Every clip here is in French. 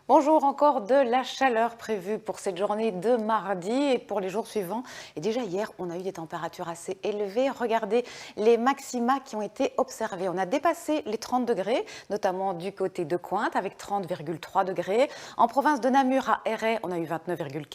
Bonjour, encore de la chaleur prévue pour cette journée de mardi et pour les jours suivants. Et déjà hier, on a eu des températures assez élevées. Regardez les maxima qui ont été observés. On a dépassé les 30 degrés, notamment du côté de Cointe avec 30,3 degrés. En province de Namur à Erret, on a eu 29,4.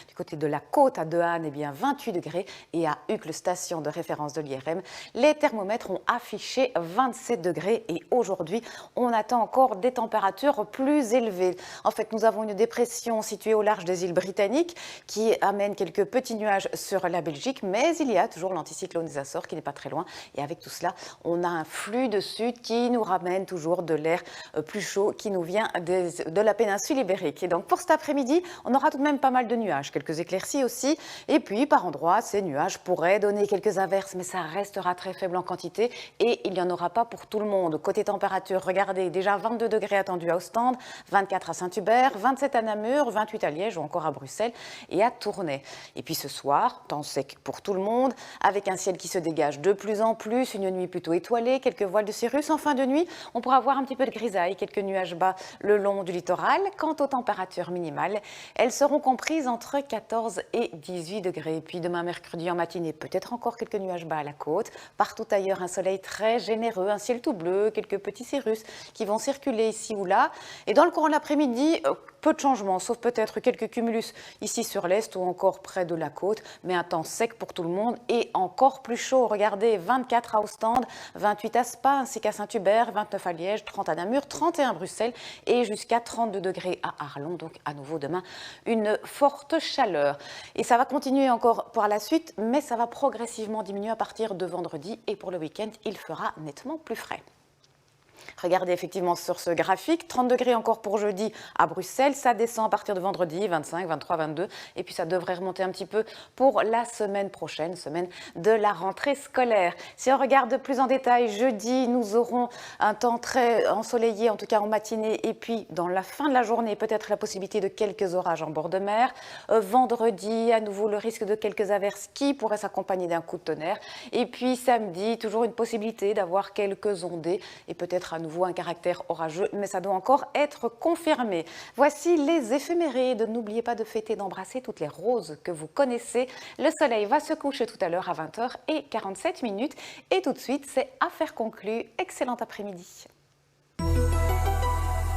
Du côté de la côte à Deanne, 28 degrés. Et à Uccle, station de référence de l'IRM, les thermomètres ont affiché 27 degrés. Et aujourd'hui, on attend encore des températures plus élevées. En fait, nous avons une dépression située au large des îles Britanniques qui amène quelques petits nuages sur la Belgique, mais il y a toujours l'anticyclone des Açores qui n'est pas très loin. Et avec tout cela, on a un flux de sud qui nous ramène toujours de l'air plus chaud qui nous vient de la péninsule ibérique. Et donc pour cet après-midi, on aura tout de même pas mal de nuages, quelques éclaircies aussi. Et puis par endroits, ces nuages pourraient donner quelques averses, mais ça restera très faible en quantité et il n'y en aura pas pour tout le monde. Côté température, regardez, déjà 22 degrés attendus à Ostende, 24 à Saint-Hubert, 27 à Namur, 28 à Liège ou encore à Bruxelles et à Tournai. Et puis ce soir, temps sec pour tout le monde, avec un ciel qui se dégage de plus en plus, une nuit plutôt étoilée, quelques voiles de cirrus. En fin de nuit, on pourra avoir un petit peu de grisaille, quelques nuages bas le long du littoral. Quant aux températures minimales, elles seront comprises entre 14 et 18 degrés. Et puis demain mercredi en matinée, peut-être encore quelques nuages bas à la côte. Partout ailleurs, un soleil très généreux, un ciel tout bleu, quelques petits cirrus qui vont circuler ici ou là. Et dans le courant de l'après-midi, peu de changements, sauf peut-être quelques cumulus ici sur l'est ou encore près de la côte, mais un temps sec pour tout le monde et encore plus chaud. Regardez, 24 à Ostende, 28 à Spa ainsi qu'à Saint-Hubert, 29 à Liège, 30 à Namur, 31 à Bruxelles et jusqu'à 32 degrés à Arlon. Donc à nouveau demain, une forte chaleur. Et ça va continuer encore par la suite, mais ça va progressivement diminuer à partir de vendredi et pour le week-end, il fera nettement plus frais. Regardez effectivement sur ce graphique, 30 degrés encore pour jeudi à Bruxelles, ça descend à partir de vendredi, 25, 23, 22, et puis ça devrait remonter un petit peu pour la semaine prochaine, semaine de la rentrée scolaire. Si on regarde plus en détail, jeudi, nous aurons un temps très ensoleillé, en tout cas en matinée, et puis dans la fin de la journée, peut-être la possibilité de quelques orages en bord de mer. Vendredi, à nouveau, le risque de quelques averses qui pourraient s'accompagner d'un coup de tonnerre. Et puis samedi, toujours une possibilité d'avoir quelques ondées et peut-être à nouveau un caractère orageux, mais ça doit encore être confirmé. Voici les éphémérides. N'oubliez pas de fêter et d'embrasser toutes les roses que vous connaissez. Le soleil va se coucher tout à l'heure à 20h et 47 minutes. Et tout de suite, c'est affaire conclue. Excellent après-midi.